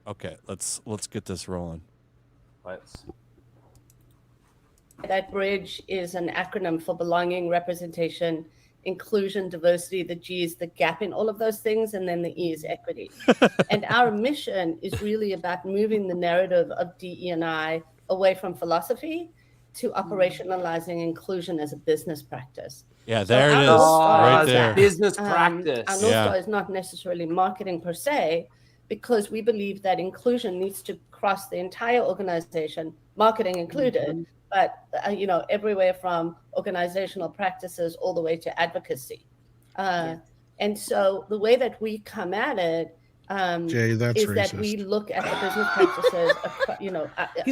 Okay, let's get this rolling. Let's. That bridge is an acronym for belonging, representation, inclusion, diversity. The G is the gap in all of those things, and then the E is equity. And our mission is really about moving the narrative of DE&I away from philosophy to operationalizing inclusion as a business practice. Yeah, there it is, right there. Business practice. Our North Star is not necessarily marketing per se, because we believe that inclusion needs to cross the entire organization, marketing included, but everywhere from organizational practices all the way to advocacy. And so the way that we come at it Jay, that's is racist. that we look at the business practices.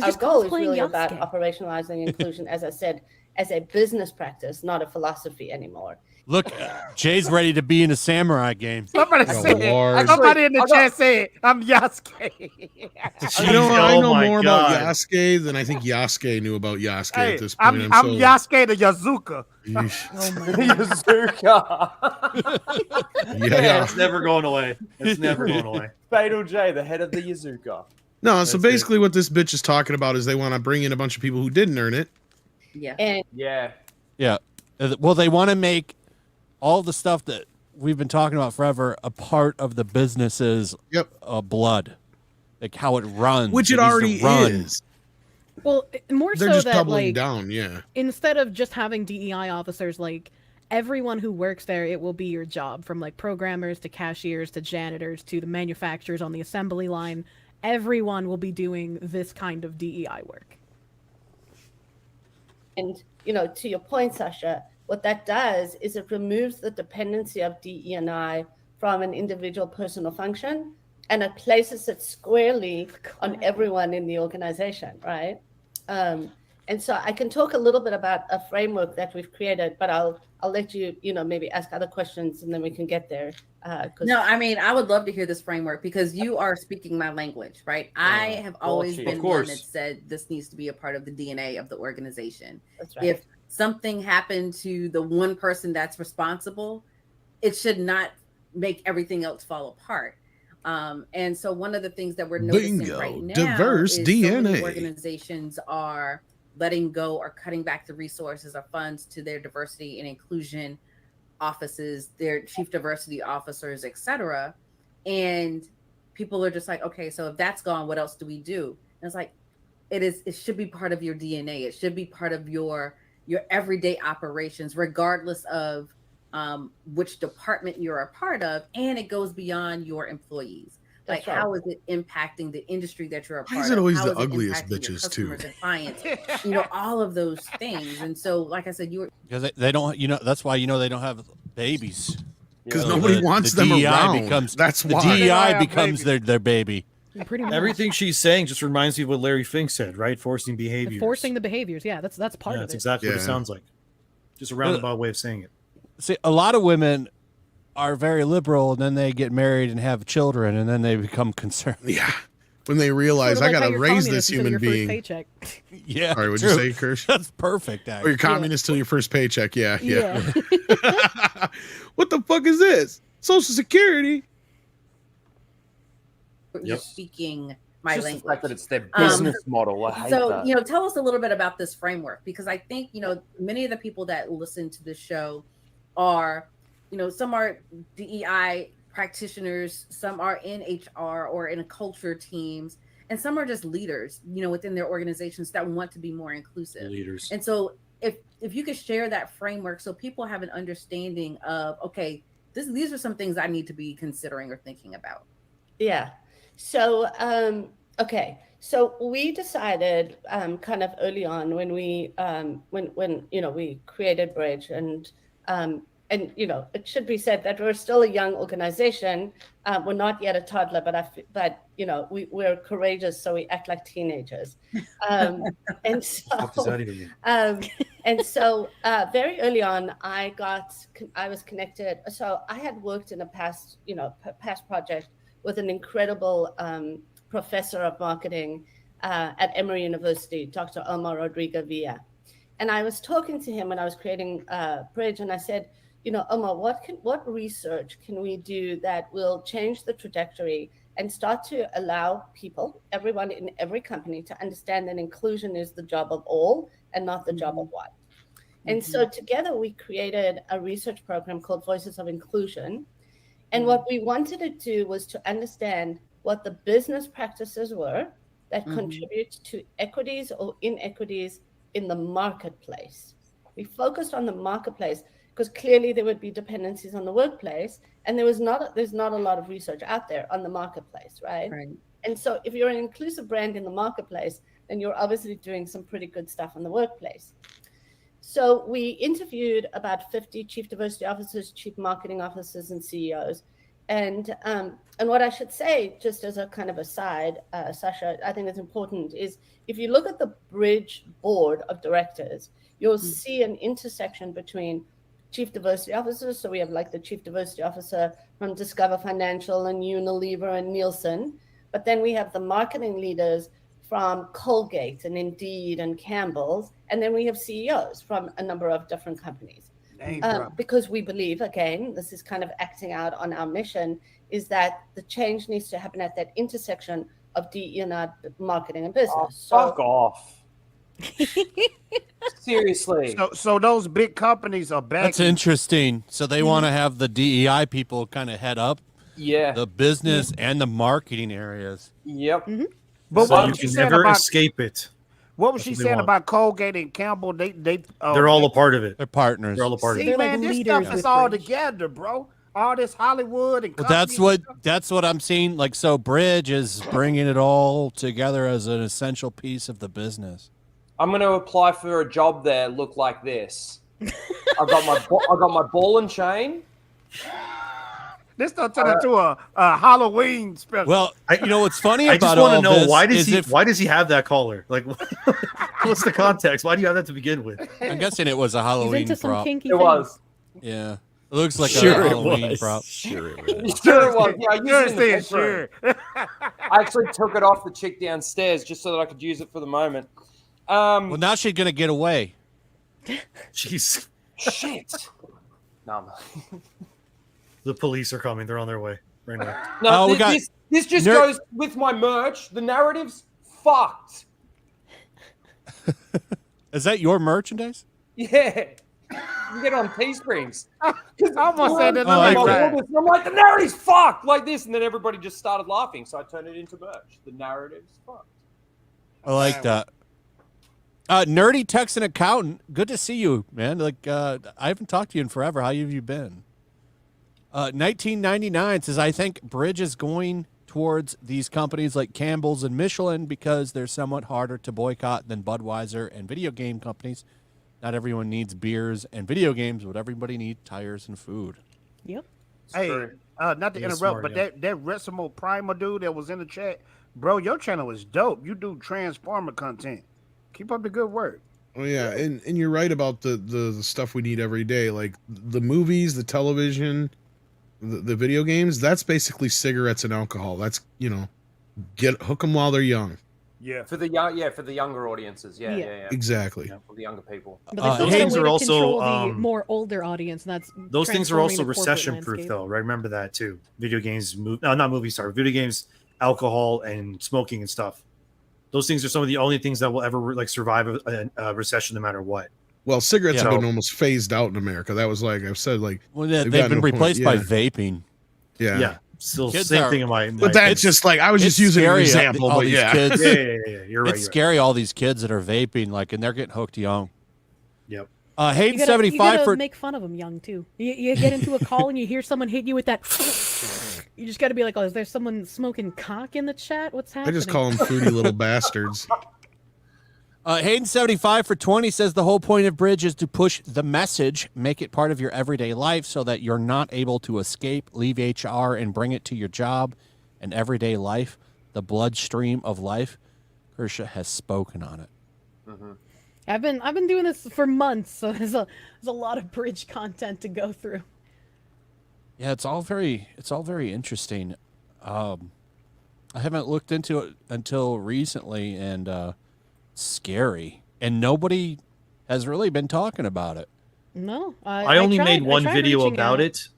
Our goal is really about operationalizing inclusion, as I said, as a business practice, not a philosophy anymore. Look, Jay's ready to be in a samurai game. Somebody somebody in the chat said, I'm Yasuke. I know more about Yasuke than I think Yasuke knew about Yasuke at this point. I'm Yasuke the Yazuka. Yazuka. Yeah. It's never going away. It's never going away. Fatal J, the head of the Yazuka. No, so basically what this bitch is talking about is they want to bring in a bunch of people who didn't earn it. Yeah. And Yeah. Well, they want to make all the stuff that we've been talking about forever a part of the business's blood, like how it runs, which it already is. Well, more They're so just that doubling down, instead of just having DEI officers, like everyone who works there, it will be your job, from like programmers to cashiers to janitors to the manufacturers on the assembly line. Everyone will be doing this kind of DEI work. And to your point, Sasha, what that does is it removes the dependency of DE&I from an individual person or function, and it places it squarely on everyone in the organization, right? And so I can talk a little bit about a framework that we've created, but I'll let you, maybe ask other questions and then we can get there. No, I mean, I would love to hear this framework because you are speaking my language, right? I have always been one that said this needs to be a part of the DNA of the organization. That's right. If something happened to the one person that's responsible, it should not make everything else fall apart. And so one of the things that we're noticing right now diverse is DNA. so many organizations are letting go or cutting back the resources or funds to their diversity and inclusion offices, their chief diversity officers, etc. And people are just like, okay, so if that's gone, what else do we do? And it's like, it should be part of your DNA. It should be part of your everyday operations, regardless of which department you're a part of, and it goes beyond your employees. Like, how is it impacting the industry that you're a part of? Why is it always the ugliest bitches too? And clients, all of those things. And so, like I said, because they don't, that's why they don't have babies, because nobody wants them DEI around. That's why the DEI becomes their baby. Pretty much. Everything she's saying just reminds me of what Larry Fink said, right? Forcing behaviors. Forcing the behaviors, that's part of it. That's exactly what it sounds like. Just a roundabout way of saying it. See, a lot of women are very liberal, and then they get married and have children, and then they become concerned. Yeah, when they realize I got to raise this human being. Yeah. All right, what'd you say, Kirsche? That's perfect. Or you're communist till your first paycheck. Yeah. What the fuck is this? Social Security. You're speaking my just language. The fact that it's their business model. I hate that. Tell us a little bit about this framework, because I think, many of the people that listen to this show are, some are DEI practitioners, some are in HR or in culture teams, and some are just leaders, within their organizations that want to be more inclusive. Leaders. And so if you could share that framework so people have an understanding of, okay, these are some things I need to be considering or thinking about. Yeah. So, okay. So we decided kind of early on when we we created Bridge, and it should be said that we're still a young organization. We're not yet a toddler, but we're courageous, so we act like teenagers. And so What does that even mean? Very early on, I was connected. So I had worked in a past project with an incredible professor of marketing at Emory University, Dr. Omar Rodriguez Villa. And I was talking to him when I was creating Bridge, and I said, Omar, what research can we do that will change the trajectory and start to allow people, everyone in every company, to understand that inclusion is the job of all and not the job of one. And so together we created a research program called Voices of Inclusion. And what we wanted to do was to understand what the business practices were that contribute to equities or inequities in the marketplace. We focused on the marketplace because clearly there would be dependencies on the workplace, and there's not a lot of research out there on the marketplace, right? And so if you're an inclusive brand in the marketplace, then you're obviously doing some pretty good stuff in the workplace. So we interviewed about 50 chief diversity officers, chief marketing officers, and CEOs. And what I should say, just as a kind of aside, Sasha, I think it's important, is if you look at the Bridge board of directors, you'll see an intersection between chief diversity officers. So we have like the chief diversity officer from Discover Financial and Unilever and Nielsen. But then we have the marketing leaders from Colgate and Indeed and Campbell's. And then we have CEOs from a number of different companies. Because we believe, again, this is kind of acting out on our mission, is that the change needs to happen at that intersection of DE&I, marketing, and business. Fuck off. Seriously. So those big companies are back. That's interesting. So they want to have the DEI people kind of head up the business and the marketing areas. Yep. But so what you can never escape it. What was she saying about Colgate and Campbell? They're all a part of it. They're partners. They're all a part of it. See, man, this stuff is all together, bro. All this Hollywood and that's what I'm seeing. Like, so Bridge is bringing it all together as an essential piece of the business. I'm going to apply for a job there. Look like this. I got my ball and chain. This don't turn into a Halloween special. Well, you know what's funny about I just want to know this why does he have that collar? Like, what's the context? Why do you have that to begin with? I'm guessing it was a Halloween prop. It was. Yeah. It looks like a Halloween prop. Sure it was. Sure it was. Yeah, I used it in the sure. I actually took it off the chick downstairs just so that I could use it for the moment. Well, now she's gonna get away. Jeez. Shit. No. The police are coming. They're on their way right now. No, this just goes with my merch. The narrative's fucked. Is that your merchandise? Yeah. You get on Teesprings. I almost said that. I'm like, the narrative's fucked like this, and then everybody just started laughing, so I turned it into merch. The narrative's fucked. I like that. Nerdy Texan Accountant, good to see you, man. Like, I haven't talked to you in forever. How have you been? 1999 says, I think Bridge is going towards these companies like Campbell's and Michelin because they're somewhat harder to boycott than Budweiser and video game companies. Not everyone needs beers and video games, but everybody needs tires and food. Yep. Hey, not to interrupt, but that Resimo Primer dude that was in the chat, bro, your channel is dope. You do Transformer content. Keep up the good work. Oh yeah, and you're right about the stuff we need every day, like the movies, the television, the video games. That's basically cigarettes and alcohol. That's, hook them while they're young. Yeah, for the younger audiences. Yeah. Exactly. Yeah, for the younger people. But those things are also the more older audience, and that's those things are also recession proof, though, right? Remember that too. Video games, not movies. Sorry, video games, alcohol, and smoking and stuff. Those things are some of the only things that will ever survive a recession, no matter what. Well, cigarettes have been almost phased out in America. That was like I've said, they've been replaced by vaping. Yeah. Still, same thing in my. But that's just I was just using an example. But yeah. Kids, yeah, you're right. It's scary. All these kids that are vaping, and they're getting hooked young. Yep. Hayden 75 for make fun of them young too. You get into a call and you hear someone hit you with that. You just got to be like, oh, is there someone smoking cock in the chat? What's happening? I just call them fruity little bastards. Hayden 75 for 20 says the whole point of Bridge is to push the message, make it part of your everyday life so that you're not able to escape, leave HR, and bring it to your job and everyday life, the bloodstream of life. Kirsche has spoken on it. Mm-hmm. I've been doing this for months, so there's a lot of Bridge content to go through. Yeah, it's all very interesting. I haven't looked into it until recently, and scary, and nobody has really been talking about it. No, I only made one video about it.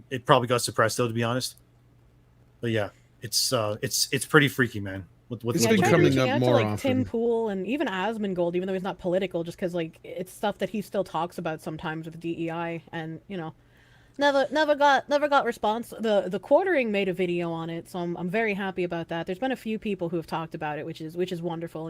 It probably got suppressed, though, to be honest. But yeah, it's pretty freaky, man. It's Yeah, been I tried coming reaching up out to more like Tim often. Pool and even Asmongold, even though he's not political, just because like it's stuff that he still talks about sometimes with DEI, and you know, never got response. The Quartering made a video on it, so I'm very happy about that. There's been a few people who have talked about it, which is wonderful.